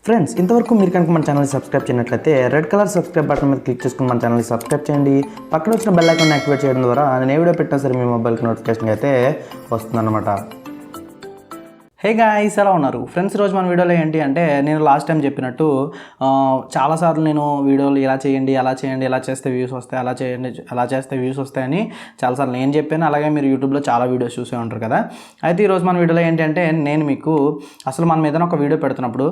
Friends, ఇంతవరకు మీరు కనుక మన ఛానల్ని సబ్స్క్రైబ్ చేయనట్లయితే రెడ్ కలర్ సబ్స్క్రైబ్ బటన్ మీద క్లిక్ చేసుకుని మన ఛానల్ని సబ్స్క్రైబ్ చేయండి. పక్కన వచ్చిన బెల్ ఐకాన్ యాక్టివేట్ చేయడం ద్వారా నేను ఏ వీడియో పెట్టినా సరే మీ మొబైల్కి నోటిఫికేషన్ అయితే వస్తుందన్నమాట. హే గాయ్స్, ఎలా ఉన్నారు ఫ్రెండ్స్? ఈరోజు మన వీడియోలో ఏంటి అంటే, నేను లాస్ట్ టైం చెప్పినట్టు చాలాసార్లు నేను వీడియోలు ఇలా చేయండి, అలా చేయండి, ఇలా చేస్తే వ్యూస్ వస్తాయి, అలా చేయండి, అలా చేస్తే వ్యూస్ వస్తాయని చాలాసార్లు నేను చెప్పాను. అలాగే మీరు యూట్యూబ్లో చాలా వీడియోస్ చూసే ఉంటారు కదా. అయితే ఈరోజు మన వీడియోలో ఏంటి అంటే, నేను మీకు అసలు మనం ఏదైనా ఒక వీడియో పెడుతున్నప్పుడు,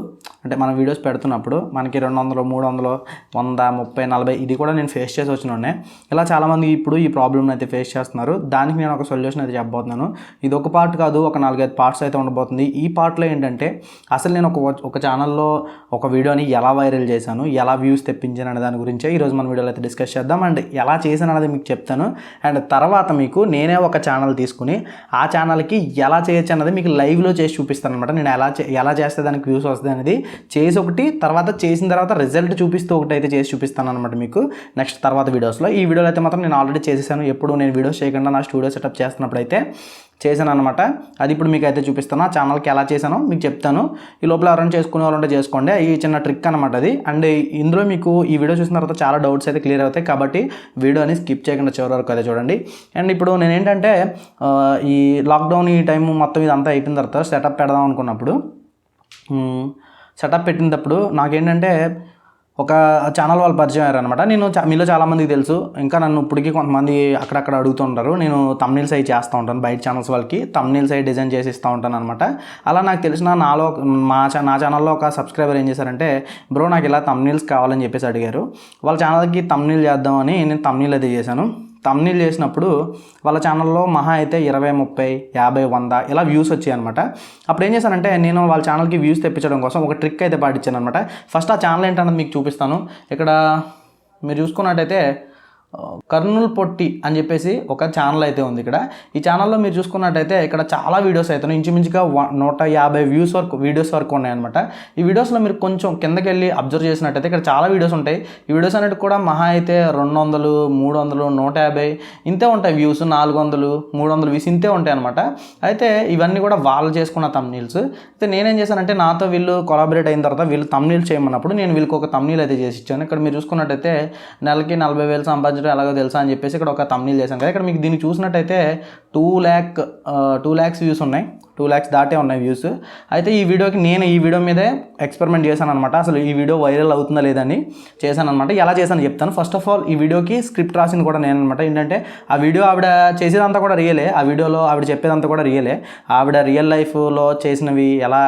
అంటే మనం వీడియోస్ పెడుతున్నప్పుడు మనకి 200, 300, 100, 30, 40 ఇది కూడా నేను ఫేస్ చేసి వచ్చిన ఇలా చాలామంది ఇప్పుడు ఈ ప్రాబ్లమ్ని అయితే ఫేస్ చేస్తున్నారు. దానికి నేను ఒక సొల్యూషన్ అయితే చెప్పబోతున్నాను. ఇది ఒక పార్ట్ కాదు, ఒక 4-5 పార్ట్స్ అయితే ఉండబోతుంది. ఈ పార్ట్లో ఏంటంటే, అసలు నేను ఒక ఛానల్లో ఒక వీడియోని ఎలా వైరల్ చేశాను, ఎలా వ్యూస్ తెప్పించాను అనే దాని గురించే ఈరోజు మన వీడియోలో అయితే డిస్కస్ చేద్దాం. అండ్ ఎలా చేశాను అనేది మీకు చెప్తాను. అండ్ తర్వాత మీకు నేనే ఒక ఛానల్ తీసుకుని ఆ ఛానల్కి ఎలా చేయొచ్చు అన్నది మీకు లైవ్లో చేసి చూపిస్తాను అనమాట. నేను ఎలా చేస్తే దానికి వ్యూస్ వస్తుంది అనేది చేసి ఒకటి, తర్వాత చేసిన తర్వాత రిజల్ట్ చూపిస్తూ ఒకటి అయితే చేసి చూపిస్తాను అనమాట మీకు నెక్స్ట్ తర్వాత వీడియోస్లో. ఈ వీడియోలో అయితే మాత్రం నేను ఆల్రెడీ చేసేసాను. ఎప్పుడు నేను వీడియోస్ చేయకుండా నా స్టూడియో సెటప్ చేస్తున్నప్పుడు అయితే చేశాను అనమాట. అది ఇప్పుడు మీకు అయితే చూపిస్తాను. ఆ ఛానల్కి ఎలా చేశానో మీకు చెప్తాను. ఈ లోపల ఎవరైనా చేసుకునే వాళ్ళు ఉంటే చేసుకోండి. ఈ చిన్న ట్రిక్ అనమాట అది. అండ్ ఇందులో మీకు ఈ వీడియో చూసిన తర్వాత చాలా డౌట్స్ అయితే క్లియర్ అవుతాయి. కాబట్టి వీడియోని స్కిప్ చేయకుండా చివరి వరకు అయితే చూడండి. అండ్ ఇప్పుడు నేను ఏంటంటే, ఈ లాక్డౌన్ ఈ టైం మొత్తం ఇదంతా అయిపోయిన తర్వాత సెటప్ పెడదాం అనుకున్నప్పుడు, సెటప్ పెట్టినప్పుడు నాకేంటంటే ఒక ఛానల్ వాళ్ళు పరిచయం అయ్యారు అనమాట. నేను మీలో చాలామందికి తెలుసు, ఇంకా నన్ను ఇప్పటికీ కొంతమంది అక్కడక్కడ అడుగుతుంటారు. నేను తమ్నీల్స్ అవి చేస్తూ ఉంటాను, బయట ఛానల్స్ వాళ్ళకి తమ్నీల్స్ అవి డిజైన్ చేసి ఇస్తూ ఉంటాను అనమాట. అలా నాకు తెలిసిన నా ఛానల్లో ఒక సబ్స్క్రైబర్ ఏం చేశారంటే, బ్రో నాకు ఇలా తమ్నీల్స్ కావాలని చెప్పేసి అడిగారు. వాళ్ళ ఛానల్కి తమ్నీల్ చేద్దామని నేను తమ్నీల్ అయితే చేశాను. తమ్నీల్ చేసినప్పుడు వాళ్ళ ఛానల్లో మహా అయితే 20, 30, 50, 100 ఇలా వ్యూస్ వచ్చాయి అనమాట. అప్పుడు ఏం చేశానంటే, నేను వాళ్ళ ఛానల్కి వ్యూస్ తెప్పించడం కోసం ఒక ట్రిక్ అయితే పాటించాను అనమాట. ఫస్ట్ ఆ ఛానల్ ఏంటన్నది మీకు చూపిస్తాను. ఇక్కడ మీరు చూసుకున్నట్టయితే కర్నూలు పొట్టి అని చెప్పేసి ఒక ఛానల్ అయితే ఉంది. ఇక్కడ ఈ ఛానల్లో మీరు చూసుకున్నట్టయితే ఇక్కడ చాలా వీడియోస్ అవుతున్నాయి. ఇంచుమించుగా 150 వీడియోస్ వరకు ఉన్నాయన్నమాట. ఈ వీడియోస్లో మీరు కొంచెం కిందకి వెళ్ళి అబ్జర్వ్ చేసినట్టయితే ఇక్కడ చాలా వీడియోస్ ఉంటాయి. ఈ వీడియోస్ అనేవి కూడా మహా అయితే 200, 300, 150 ఇంతే ఉంటాయి వ్యూస్. 400, 300 వ్యూస్ ఇంతే ఉంటాయి అనమాట. అయితే ఇవన్నీ కూడా వాళ్ళు చేసుకున్న తమ్నీల్స్. అయితే నేనేం చేశానంటే, నాతో వీళ్ళు కొలాబరేట్ అయిన తర్వాత వీళ్ళు తమ్నీల్ చేయమన్నప్పుడు నేను వీళ్ళకి ఒక తమ్నీల్ అయితే చేసి ఇచ్చాను. ఇక్కడ మీరు చూసుకున్నట్టయితే నెలకి 40,000 సంపాదించడం ఎలాగో తెలుసా అని చెప్పేసి ఇక్కడ ఒక తమ్నీల్ చేశాను కదా. ఇక్కడ మీకు దీన్ని చూసినట్టయితే 2 lakhs వ్యూస్ ఉన్నాయి. 2 lakhs దాటే ఉన్నాయి వ్యూస్. అయితే ఈ వీడియోకి నేను ఈ వీడియో మీదే ఎక్స్పెరిమెంట్ చేశాను అనమాట. అసలు ఈ వీడియో వైరల్ అవుతుందా లేదని చేశాను అనమాట. ఎలా చేశాను చెప్తాను. ఫస్ట్ ఆఫ్ ఆల్ ఈ వీడియోకి స్క్రిప్ట్ రాసింది కూడా నేను అనమాట. ఏంటంటే, ఆ వీడియో ఆవిడ చేసేదంతా కూడా రియలే. ఆ వీడియోలో ఆవిడ చెప్పేదంతా కూడా రియలే. ఆవిడ రియల్ లైఫ్లో చేసినవి, ఎలా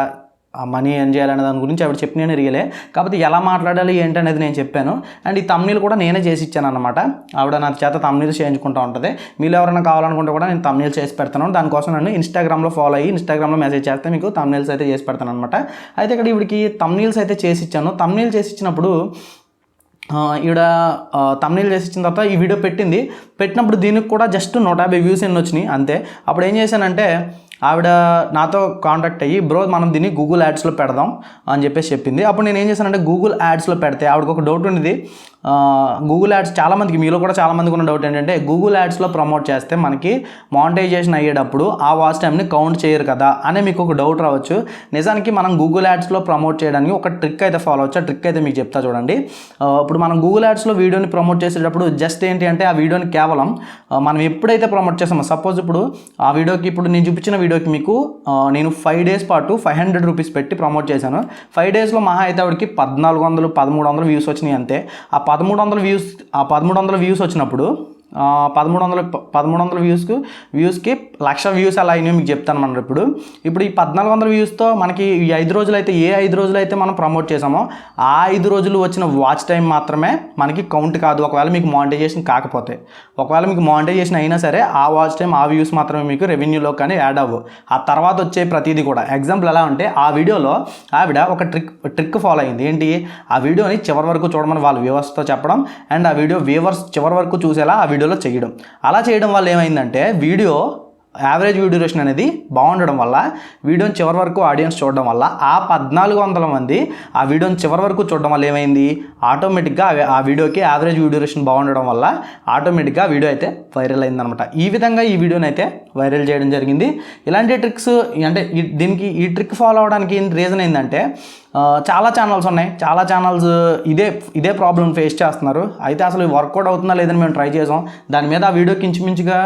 మనీ ఎర్న్ చేయాలనే దాని గురించి ఆవిడ చెప్పిన రియలే. కాకపోతే ఎలా మాట్లాడాలి ఏంటి అనేది నేను చెప్పాను. అండ్ ఈ తమ్నీల్ కూడా నేనే చేసి ఇచ్చాను అనమాట. ఆవిడ నా చేత తమ్నీల్స్ చేయించుకుంటూ ఉంటుంది. మీరు ఎవరైనా కావాలనుకుంటే కూడా నేను తమ్నీల్స్ చేసి పెడతాను. దానికోసం నన్ను ఇన్స్టాగ్రామ్లో ఫాలో అయ్యి ఇన్స్టాగ్రామ్లో మెసేజ్ చేస్తే మీకు తమ్నీల్స్ అయితే చేసి పెడతాను అనమాట. అయితే ఇక్కడ ఇవిడికి తమ్నీల్స్ అయితే చేసి ఇచ్చాను. తమ్నీల్ చేసి ఇచ్చినప్పుడు ఈవిడ తమ్నీల్ చేసి ఇచ్చిన తర్వాత ఈ వీడియో పెట్టినప్పుడు దీనికి కూడా జస్ట్ 150 వ్యూస్ ఎన్ని వచ్చినాయి అంతే. అప్పుడు ఏం చేశానంటే, ఆవిడ నాతో కాంటాక్ట్ అయ్యి, బ్రో మనం దీన్ని గూగుల్ యాడ్స్లో పెడదాం అని చెప్పేసి చెప్పింది. అప్పుడు నేను ఏం చేశానంటే, గూగుల్ యాడ్స్లో పెడితే ఆవిడకి ఒక డౌట్ ఉండేది. గూగుల్ యాడ్స్ చాలామందికి, మీలో కూడా చాలామందికి ఉన్న డౌట్ ఏంటంటే, గూగుల్ యాడ్స్లో ప్రమోట్ చేస్తే మనకి మానిటైజేషన్ అయ్యేటప్పుడు ఆ వాచ్ టైంని కౌంట్ చేయరు కదా అనే మీకు ఒక డౌట్ రావచ్చు. నిజానికి మనం గూగుల్ యాడ్స్లో ప్రమోట్ చేయడానికి ఒక ట్రిక్ అయితే ఫాలో అవచ్చు. ఆ ట్రిక్ అయితే మీకు చెప్తా చూడండి. ఇప్పుడు మనం గూగుల్ యాడ్స్లో వీడియోని ప్రమోట్ చేసేటప్పుడు జస్ట్ ఏంటి అంటే, ఆ వీడియోని కేవలం మనం ఎప్పుడైతే ప్రమోట్ చేస్తామో, సపోజ్ ఇప్పుడు ఆ వీడియోకి, ఇప్పుడు నేను చూపించిన వీడియోకి మీకు నేను 5 days పాటు 500 రూపీస్ పెట్టి ప్రమోట్ చేశాను. 5 daysలో మహా అయితే ఆవిడకి 1400, 1300 వ్యూస్ వచ్చినాయి అంతే. ఆ 1300 వ్యూస్ వచ్చినప్పుడు 1300 వ్యూస్కి 1,00,000 వ్యూస్ అలా అయినాయి మీకు చెప్తాను మనం. ఇప్పుడు ఈ 1400 వ్యూస్తో మనకి ఈ 5 రోజులు అయితే, ఏ 5 రోజులు అయితే మనం ప్రమోట్ చేసామో ఆ 5 రోజులు వచ్చిన వాచ్ టైం మాత్రమే మనకి కౌంట్ కాదు. ఒకవేళ మీకు మానిటైజేషన్ కాకపోతే, ఒకవేళ మీకు మానిటైజేషన్ అయినా సరే ఆ వాచ్ టైం, ఆ వ్యూస్ మాత్రమే మీకు రెవెన్యూలో కానీ యాడ్ అవ్వవు. ఆ తర్వాత వచ్చే ప్రతిదీ కూడా. ఎగ్జాంపుల్ ఎలా అంటే, ఆ వీడియోలో ఆవిడ ఒక ట్రిక్ ఫాలో అయింది. ఏంటి, ఆ వీడియోని చివరి వరకు చూడమని వాళ్ళ వ్యూవర్స్తో చెప్పడం, అండ్ ఆ వీడియో వ్యూవర్స్ చివరి వరకు చూసేలా ఆ వీడియోలో చేయడం. అలా చేయడం వల్ల ఏమైందంటే, వీడియో యావరేజ్ వ్యూ డ్యూరేషన్ అనేది బాగుండడం వల్ల, వీడియోని చివరి వరకు ఆడియన్స్ చూడడం వల్ల, ఆ 1400 మంది ఆ వీడియోని చివరి వరకు చూడడం వల్ల ఏమైంది, ఆటోమేటిక్గా ఆ వీడియోకి యావరేజ్ వ్యూ డ్యూరేషన్ బాగుండడం వల్ల ఆటోమేటిక్గా వీడియో అయితే వైరల్ అయిందనమాట. ఈ విధంగా ఈ వీడియోని అయితే వైరల్ చేయడం జరిగింది. ఇలాంటి ట్రిక్స్ అంటే దీనికి ఈ ట్రిక్ ఫాలో అవడానికి రీజన్ ఏంటంటే, చాలా ఛానల్స్ ఉన్నాయి, చాలా ఛానల్స్ ఇదే ప్రాబ్లం ఫేస్ చేస్తున్నారు. అయితే అసలు వర్కౌట్ అవుతుందా లేదని మేము ట్రై చేసాం. దాని మీద ఆ వీడియోకి ఇంచుమించుగా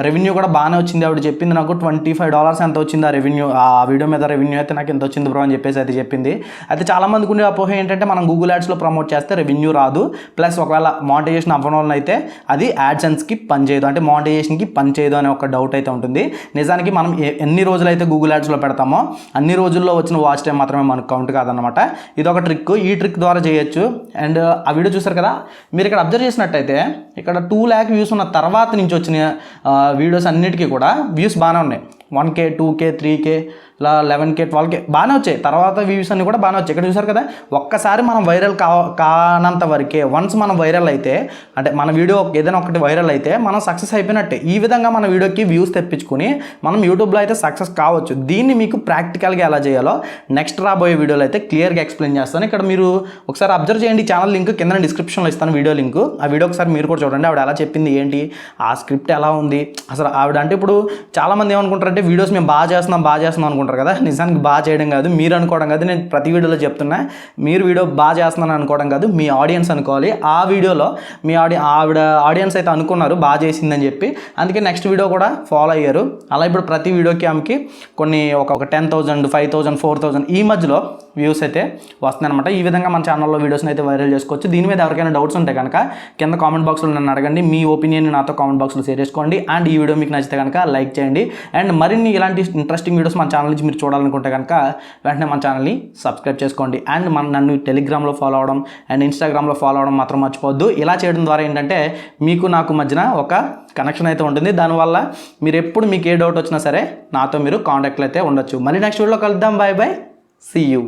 రెవెన్యూ కూడా బాగానే వచ్చింది. ఆవిడ చెప్పింది నాకు $25 ఎంత వచ్చింది ఆ రెవెన్యూ, ఆ వీడియో మీద రెవెన్యూ అయితే నాకు ఎంత వచ్చింది బ్రో అని చెప్పేసి అయితే చెప్పింది. అయితే చాలామందికి ఉండే అపోహ ఏంటంటే మనం గూగుల్ యాడ్స్లో ప్రమోట్ చేస్తే రెవెన్యూ రాదు, ప్లస్ ఒకవేళ మానిటైజేషన్ అవ్వడం వల్ల అయితే అది యాడ్సెన్స్కి పనిచేయదు, అంటే మానిటైజేషన్కి పనిచేయదు అనే ఒక డౌట్ అయితే ఉంటుంది. నిజానికి మనం ఎన్ని రోజులు అయితే గూగుల్ యాడ్స్లో పెడతామో అన్ని రోజుల్లో వచ్చిన వాచ్ టైం మాత్రమే మనకు కౌంట్ కాదనమాట. ఇది ఒక ట్రిక్, ఈ ట్రిక్ ద్వారా చేయొచ్చు. అండ్ ఆ వీడియో చూసారు కదా, మీరు ఇక్కడ అబ్జర్వ్ చేసినట్టయితే ఇక్కడ 2 lakh వ్యూస్ ఉన్న తర్వాత నుంచి వచ్చిన వీడియోస్ అన్నిటికీ కూడా వ్యూస్ బాగానే ఉన్నాయి. 1K 2K 3K ఇలా 11K 12K బాగానే వచ్చాయి. తర్వాత వ్యూస్ అన్ని కూడా బాగానే వచ్చాయి. ఇక్కడ చూసారు కదా, ఒక్కసారి మనం వైరల్ కానంత వరకే, వన్స్ మనం వైరల్ అయితే, అంటే మన వీడియో ఏదైనా ఒకటి వైరల్ అయితే మనం సక్సెస్ అయిపోయినట్టే. ఈ విధంగా మన వీడియోకి వ్యూస్ తెప్పించుకొని మనం యూట్యూబ్లో అయితే సక్సెస్ కావచ్చు. దీన్ని మీకు ప్రాక్టికల్గా ఎలా చేయాలో నెక్స్ట్ రాబోయే వీడియోలో అయితే క్లియర్గా ఎక్స్ప్లెయిన్ చేస్తాను. ఇక్కడ మీరు ఒకసారి అబ్జర్వ్ చేయండి, ఛానల్ లింక్ కింద డిస్క్రిప్షన్లో ఇస్తాను, వీడియో లింక్. ఆ వీడియో ఒకసారి మీరు కూడా చూడండి, ఆవిడ ఎలా చెప్పింది, ఏంటి ఆ స్క్రిప్ట్ ఎలా ఉంది అసలు. ఆవిడ అంటే ఇప్పుడు చాలామంది ఏమనుకుంటారంటే వీడియోస్ మేము బాగా చేస్తున్నాం అనుకుంటారు కదా. నిజానికి బాగా చేయడం కాదు, మీరు అనుకోవడం కాదు, నేను ప్రతి వీడియోలో చెప్తున్నా, మీరు వీడియో బాగా చేస్తున్నాను అనుకోవడం కాదు, మీ ఆడియన్స్ అనుకోవాలి. ఆ వీడియోలో మీ ఆవిడ ఆడియన్స్ అయితే అనుకున్నారు బాగా చేసిందని చెప్పి, అందుకే నెక్స్ట్ వీడియో కూడా ఫాలో అయ్యారు. అలా ఇప్పుడు ప్రతి వీడియోకి ఆమెకి కొన్ని ఒక 10,000 5,000 4,000 ఈ మధ్యలో వ్యూస్ అయితే వస్తున్నాయి అనమాట. ఈ విధంగా మన ఛానల్లో వీడియోస్ని అయితే వైరల్ చేసుకోవచ్చు. దీని మీద ఎవరికైనా డౌట్స్ ఉంటే కనుక కింద కామెంట్ బాక్స్లో నన్ను అడగండి, మీ ఒపీనియన్ నాతో కామెంట్ బాక్స్లో షేర్ చేసుకోండి. అండ్ ఈ వీడియో మీకు నచ్చితే కనుక లైక్ చేయండి. అండ్ మరిన్ని ఇలాంటి ఇంట్రెస్టింగ్ వీడియోస్ మన ఛానల్ నుంచి మీరు చూడాలనుకుంటే కనుక వెంటనే మన ఛానల్ని సబ్స్క్రైబ్ చేసుకోండి. అండ్ నన్ను టెలిగ్రామ్లో ఫాలో అవడం అండ్ ఇన్స్టాగ్రామ్లో ఫాలో అవడం మాత్రం మర్చిపోవద్దు. ఇలా చేయడం ద్వారా ఏంటంటే మీకు నాకు మధ్యన ఒక కనెక్షన్ అయితే ఉంటుంది. దానివల్ల మీరు ఎప్పుడు మీకు ఏ డౌట్ వచ్చినా సరే నాతో మీరు కాంటాక్ట్లో అయితే ఉండొచ్చు. మళ్ళీ నెక్స్ట్ వీడియోలో కలుద్దాం. Bye bye, see you.